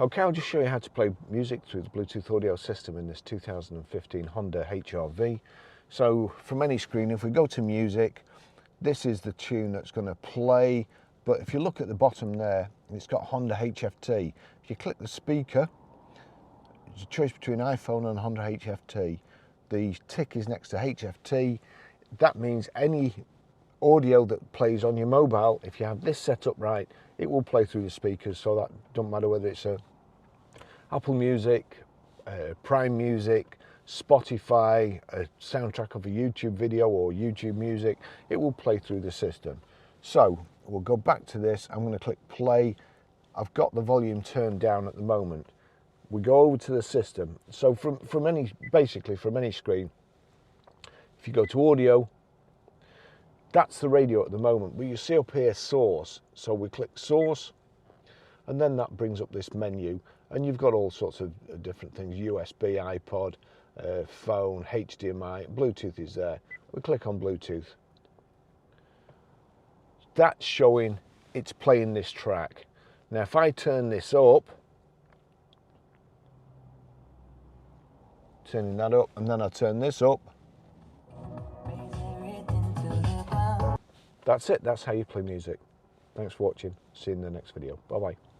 Okay, I'll just show you how to play music through the Bluetooth audio system in this 2015 Honda HRV. So from any screen, if we go to music, this is the tune that's going to play. But if you look at the bottom there, it's got Honda HFT. If you click the speaker, it's a choice between iPhone and Honda HFT. The tick is next to HFT. That means any audio that plays on your mobile, if you have this set up right, it will play through the speakers. So that don't matter whether it's a Apple Music, Prime Music, Spotify, a soundtrack of a YouTube video or YouTube music, it will play through the system. So we'll go back to this. I'm going to click play. I've got the volume turned down at the moment. We go over to the system. So basically from any screen, if you go to audio, that's the radio at the moment, but you see up here source. So we click source, and then that brings up this menu, and you've got all sorts of different things: USB, iPod, phone, HDMI, Bluetooth is there. We click on Bluetooth. That's showing it's playing this track. Now if I turn this up, turning that up, and then I turn this up, that's it. That's how you play music. Thanks for watching. See you in the next video. Bye bye.